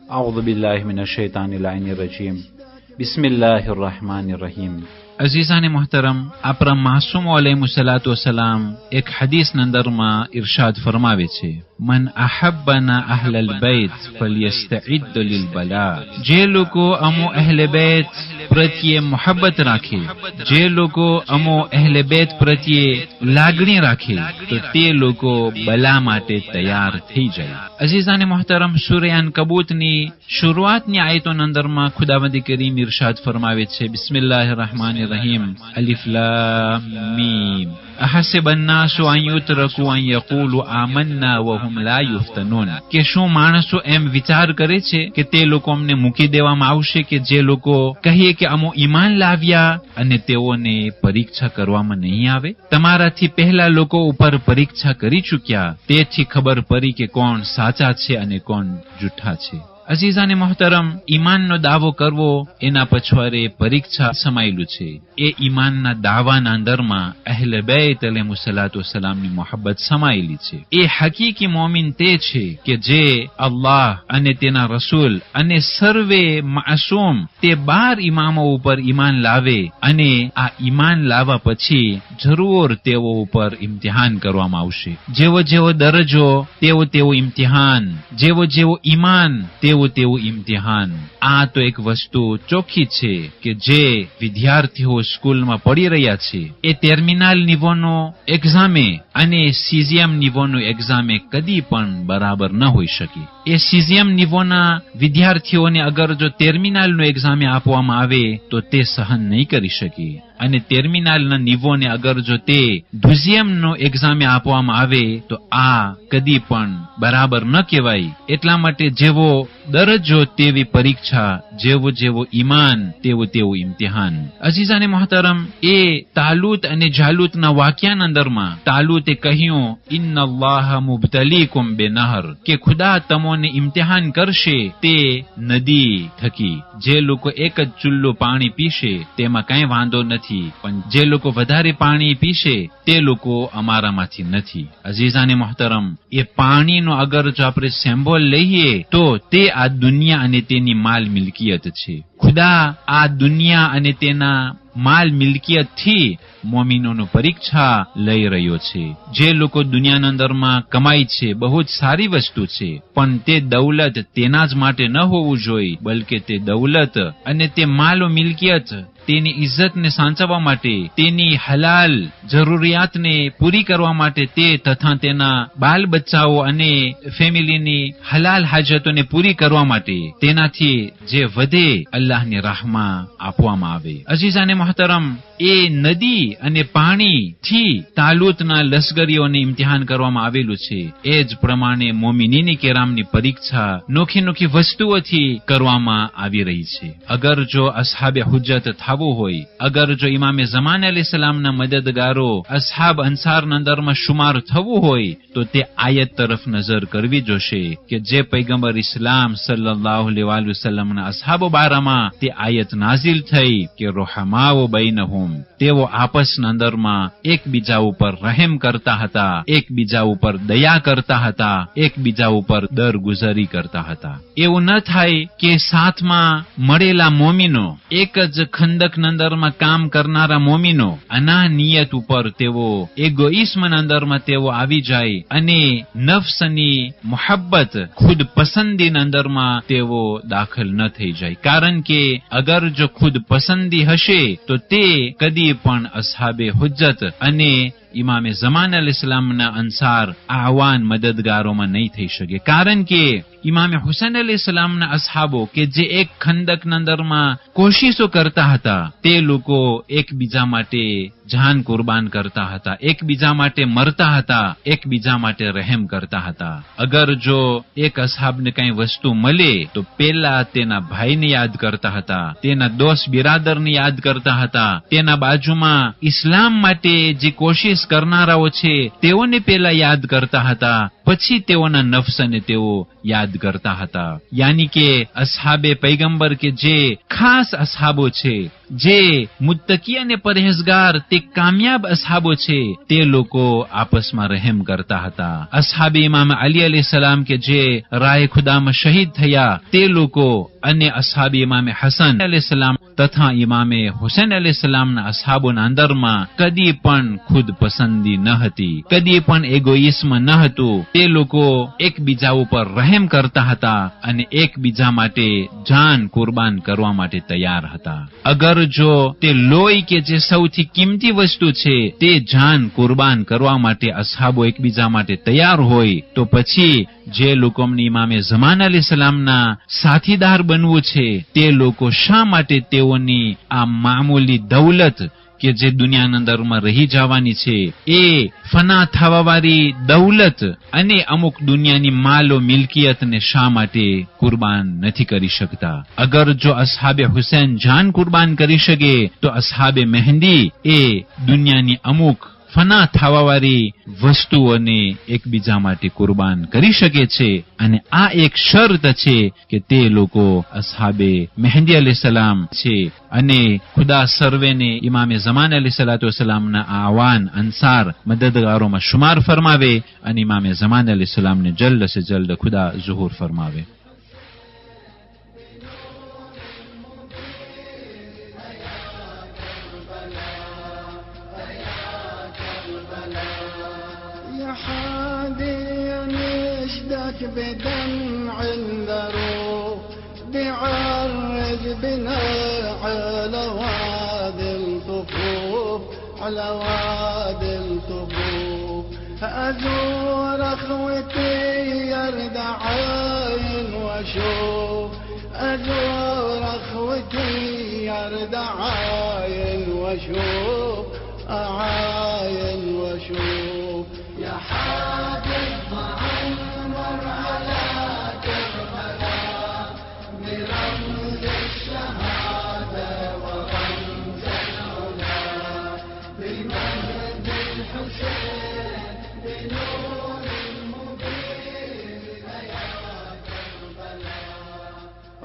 أعوذ بالله من الشیطان اللعین الرجیم بسم الله الرحمن الرحیم. અઝીઝાને મોહતરમ, આપણા માસૂમ અલૈહિસ્સલામ એક હદીસના અંદરમાં ઇરશાદ ફરમાવે છે, મન અહબ્બના અહલલ બૈત ફલ્યસ્તઇદ લિલબલા. જે લોકો અમો અહલે બૈત પ્રત્યે મોહબ્બત રાખે, જે લોકો અમો અહલે બૈત પ્રત્યે લાગણી રાખે, તો તે લોકો બલા માટે તૈયાર થઈ જાય. અઝીઝાને મોહતરમ, સૂરા અનકબૂતની શરૂઆતની આયતોના અંદરમાં ખુદાવંદ કરીમ ઇરશાદ ફરમાવે છે, બિસ્મિલ્લાહિર રહમાનિર રહીમ, અલિફ લામ મીમ. અહસિબ અન્નાસુ અન યુત્રકુ અન યકૂલુ આમન્ના વહુમ લા યુફ્તનૂન. કે શું માણસો એમ વિચાર કરે છે કે તે લોકો અમને મૂકી દેવામાં આવશે કે જે લોકો કહીએ કે અમો ઈમાન લાવ્યા અને તેઓને પરીક્ષા કરવામાં નહીં આવે? તમારાથી પહેલા લોકો ઉપર પરીક્ષા કરી ચૂક્યા, તેથી ખબર પડી કે કોણ સાચા છે અને કોણ જૂઠા છે. અઝીઝાને મોહતરમ, ઈમાનનો દાવો કરવો એના પછવારે પરીક્ષા સમાયેલું છે. એ ઈમાનના દાવાના અંદરમાં અહલે બૈત અલૈહિસ્સલામની મોહબ્બત સમાયેલી છે. એ હકીકી મોમિન તે છે કે જે અલ્લાહ અને તેના રસૂલ અને સર્વે માસૂમ તે 12 ઇમામો ઉપર ઈમાન લાવે, અને આ ઈમાન લાવવા પછી જરૂર તેઓ ઉપર ઇમ્તિહાન કરવામાં આવશે. જેવો જેવો દરજ્જો તેવો તેવો ઇમ્તિહાન, જેવો જેવો ઈમાન તેવું ઇમ્તિહાન. આ તો એક વસ્તુ ચોખ્ખી છે કે જે વિદ્યાર્થીઓ સ્કૂલમાં પડી રહ્યા છે, એ ટર્મિનલ નિવોનો એક્ઝામે અને સીઝીએમ નિવોનો એક્ઝામે કદી પણ બરાબર ન હોઈ શકે. એ સીઝીએમ નિવોના વિદ્યાર્થીઓને અગર જો ટર્મિનલનો એક્ઝામે આપવામાં આવે તો તે સહન નહીં કરી શકે, અને ટર્મિનલના નિવોને અગર જો તે દ્વિતીયમનો એક્ઝામે આપવામાં આવે તો આ કદી પણ બરાબર ન કહેવાય. એટલા માટે જેવો દરજ્જો તેવી પરીક્ષા, જેવો જેવો ઈમાન તેવું ઇમ્તિહાન. અઝીઝાને મોહતરમ, એ તાલુત અને જાલુતના વાક્યાના અંદરમાં તાલુતે કહ્યું, ઇન્નલ્લાહ મુબ્તલીકુમ બેનહર, કે ખુદા તમોને ઇમ્તિહાન કરશે તે નદી થકી. જે લોકો એક જ ચુલ્લો પાણી પીશે તેમાં કઈ વાંધો નથી, પણ જે લોકો વધારે પાણી પીશે તે લોકો અમારામાંથી નથી. અઝીઝાને મોહતરમ, એ પાણીનો અગર જો આપણે સિમ્બોલ લઈએ તો તે આ દુનિયા અને તેની માલ મિલકિયત છે. ખુદા આ દુનિયા અને તેના માલ મિલકિયત થી મોમિનોનો પરીક્ષા લઈ રહ્યો છે. જે લોકો દુનિયાના અંદરમાં કમાય છે બહુ જ સારી વસ્તુ છે, પણ તે દૌલત તેના જ માટે ન હોવું જોઈએ, બલકે તે દૌલત અને તે માલ મિલકિયત તેની ઇજ્જતને સાચવવા માટે, તેની હલાલ જરૂરિયાતને પૂરી કરવા માટે, તે તથા તેના બાલ બચ્ચાઓ અને ફેમિલીની હલાલ હાજતોને પૂરી કરવા માટે તેનાથી જે વધે અલ્લાહની રાહમાં આપવામાં આવે. અઝીઝાને મોહતરમ, એ નદી અને પાણી થી તાલુતના લશ્કરીઓને ઇમ્તિહાન કરવામાં આવેલું છે. એ જ પ્રમાણે મોમિનીની કેરામની પરીક્ષા નોખી નોખી વસ્તુઓથી કરવામાં આવી રહી છે. અગર જો અસ્હાબે હુજ્જત થવું હોય, અગર જો ઇમામે ઝમાન અલૈહિસ્સલામના મદદગારો અસ્હાબ અંસારના અંદરમાં શુમાર થવું હોય તો તે આયત તરફ નજર કરવી જોશે કે જે પૈગંબર ઇસ્લામ સલ્લલ્લાહુ અલૈહિ વસલ્લમના અસ્હાબો બારામાં તે આયત નાઝિલ થઈ કે રોહમાઓ બૈનહુમ, તેઓ આપસના અંદરમાં એકબીજા ઉપર રહેમ કરતા હતા, એકબીજા ઉપર દયા કરતા હતા, એકબીજા ઉપર દરગુઝરી કરતા હતા. એવું ન થાય કે સાથમાં મળેલા મોમિનો, એક જ ખંદકના અંદરમાં કામ કરનારા મોમિનો અનાનિયત ઉપર તેઓ એગોઇસ્મના અંદરમાં તેઓ આવી જાય અને નફ્સની મોહબ્બત, ખુદ પસંદીના અંદરમાં તેઓ દાખલ ન થઈ જાય. કારણ કે અગર જો ખુદ પસંદી હશે તો તે કદી પણ અસ્હાબે હુજ્જત અને ઇમામે ઝમાન અલૈહિસ્સલામના અંસાર આવાન મદદગારોમાં નહીં થઈ શકે. કારણ કે ઇમામે હુસૈન અલૈહિસ્સલામના અસ્હાબો કે જે એક ખંદકના અંદરમાં કોશિશો કરતા હતા, તે લોકો એકબીજા માટે જાન કુરબાન કરતા હતા, એકબીજા માટે મરતા હતા, એકબીજા માટે રહેમ કરતા હતા. અગર જો એક અસહાબને કઈ વસ્તુ મળે તો પેલા તેના ભાઈને યાદ કરતા હતા, તેના દોસ્ત બિરાદરને યાદ કરતા હતા, તેના બાજુમાં ઇસ્લામ માટે જે કોશિશ કરનારાઓ છે તેઓને પેલા યાદ કરતા હતા, પછી તેઓના નફ્સને તેઓ યાદ કરતા હતા. યાની કે અસહાબે પૈગંબર કે જે ખાસ અસહાબો છે, જે મુત્તકી અને પરહેઝગાર, તે કામયાબ અસહાબો છે, તે લોકો આપસમાં રહેમ કરતા હતા. અસહાબે ઇમામ અલી અલૈહિસ્સલામ કે જે રાહે ખુદામાં શહીદ થયા તે લોકો અને અસહાબે ઇમામ હસન અલૈહિસ્સલામ તથા ઇમામે હુસૈન અલૈહિસ્સલામના અસહાબોના અંદરમાં કદી પણ ખુદ પસંદી ન હતી, કદી પણ એગોઇસ્મ ન હતું. તે લોકો એકબીજા ઉપર રહેમ કરતા હતા અને એકબીજા માટે જાન કુરબાન કરવા માટે તૈયાર હતા. અગર જો તે લોહી કે જે સૌથી કિંમતી વસ્તુ છે તે જાન કુરબાન કરવા માટે અસહાબો એકબીજા માટે તૈયાર હોય તો પછી જે લોકોને ઇમામે ઝમાન અલૈહિસ્સલામના સાથીદાર બનવું છે તે લોકો શા માટે તેઓની આ મામૂલી દૌલત કે જે દુનિયાના અંદરમાં રહી જવાની છે, એ ફના થવાવાળી દૌલત અને અમુક દુનિયાની માલો મિલકિયતને શા માટે કુરબાન નથી કરી શકતા? અગર જો અસહાબે હુસૈન જાન કુરબાન કરી શકે તો અસહાબે મહેંદી એ દુનિયાની અમુક ફના થવાવાળી વસ્તુઓને એકબીજા માટે કુરબાન કરી શકે છે. અને આ એક શરત છે કે તે લોકો અસહાબે મહેંદી અલૈહિસ્સલામ છે. અને ખુદા સર્વેને ઇમામે ઝમાન અલૈહિસ્સલામના આવાન અંસાર મદદગારોમાં શુમાર ફરમાવે અને ઇમામે ઝમાન અલૈહિસ્સલામને જલ્દ સે જલ્દ ખુદા ઝુહૂર ફરમાવે. بدمع الذروب بعرج بنا على وادي الطفوف، على وادي الطفوف. أزور أخوتي يرد عين واشوف، أزور أخوتي يرد عين واشوف، أعاين واشوف. يا حاجب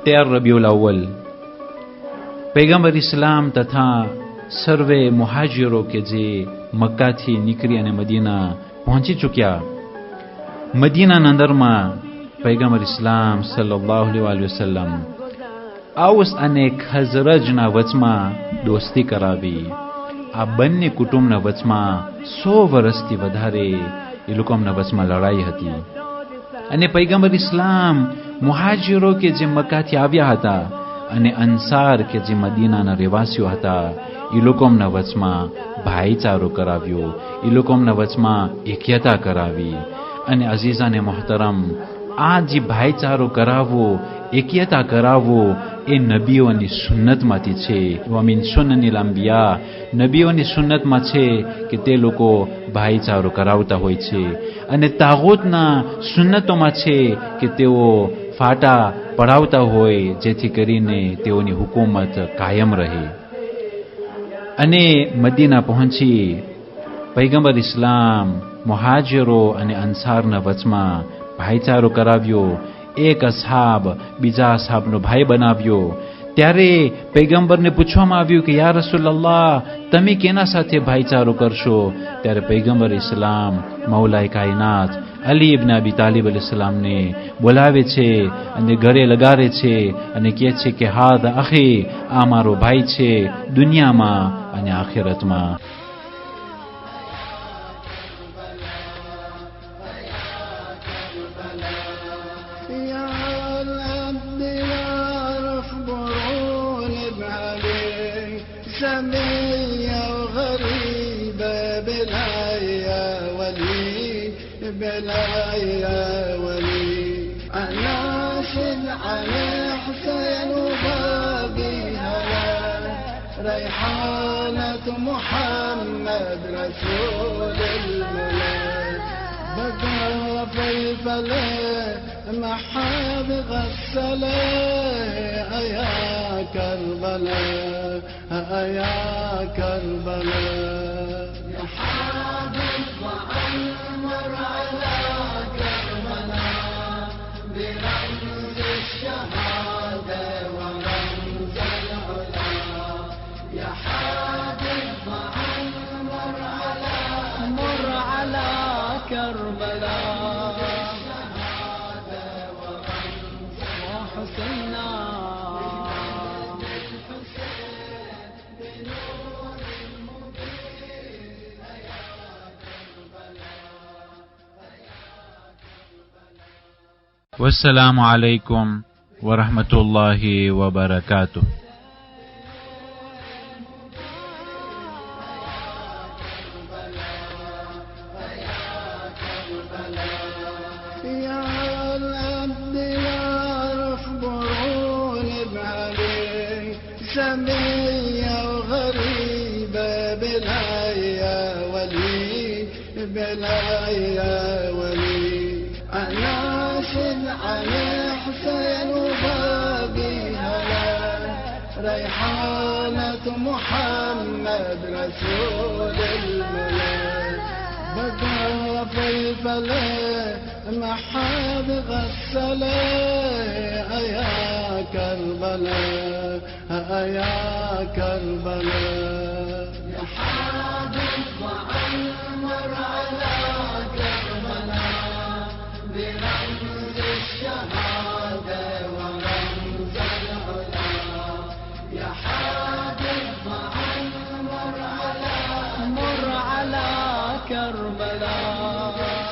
તેર રબીઉલ અવ્વલ પૈગંબર ઇસ્લામ તથા સર્વે મુહાજિરો કે જે મક્કાથી નીકળી અને મદીના પહોંચી ચૂક્યા. મદીનાના અંદરમાં પૈગંબર ઇસ્લામ સલ્લલ્લાહુ અલૈહિ વસલ્લમ ઔસ અને ખઝરજના વચમાં દોસ્તી કરાવી. આ બંને કુટુંબના વચમાં 100 વર્ષથી વધારે એ લોકોના વચમાં લડાઈ હતી. અને પૈગંબર ઇસ્લામ મુહાજિરો કે જે મક્કાથી આવ્યા હતા અને અંસાર કે જે મદીનાના રહેવાસીઓ હતા એ લોકોના વચમાં ભાઈચારો કરાવ્યો, એ લોકોના વચમાં એકતા કરાવી. અને અઝીઝાને મોહતરમ, આ જે ભાઈચારો કરાવવો, એકતા કરાવવો એ નબીઓની સુન્નતમાંથી છે. વમિન સુન્નનિલ અંબિયા, નબીઓની સુન્નતમાં છે કે તે લોકો ભાઈચારો કરાવતા હોય છે. અને તાગૂતના સુન્નતોમાં છે કે તેઓ ફાટા પડાવતા હોય જેથી કરીને તેઓની હુકુમત કાયમ રહે. અને મદીના પહોંચી પૈગંબર ઇસ્લામ મુહાજિરો અને અંસારના વચમાં ભાઈચારો કરાવ્યો. એક અસહાબ બીજા અસહાબનો ભાઈ બનાવ્યો. ત્યારે પૈગંબરને પૂછવામાં આવ્યું કે યા રસૂલલ્લાહ, તમે કેના સાથે ભાઈચારો કરશો? ત્યારે પૈગંબર ઇસ્લામ મૌલાએ કાયનાત અલી ઇબ્ન અબી તાલિબ અલૈહિસ્સલામને બોલાવે છે અને ઘરે લગાડે છે અને કહે છે કે હાદા અખી, આ મારો ભાઈ છે દુનિયામાં અને આખિરતમાં. ريحانة محمد رسول الملك بقى فلفله محاب غسله يا كربلاء يا كربلاء يا حبيب عمر على كربلاء برمز الشهادة ورمز العلا يا حبيب عمر على كربلاء والسلام عليكم ورحمة الله وبركاته. يا العبد يعرف برهون بعلي سمية وغريبة بلا يا ولي بلا يا ولي أناشد عن حسين وباقي هلا ريحانة محمد رسول الملك بقى فلفله محاب غسله يا كربلاء يا كربلاء يا حبيب عمر على كربلاء برمز الشهادة ورمز العلا يا حبيب عمر على كربلاء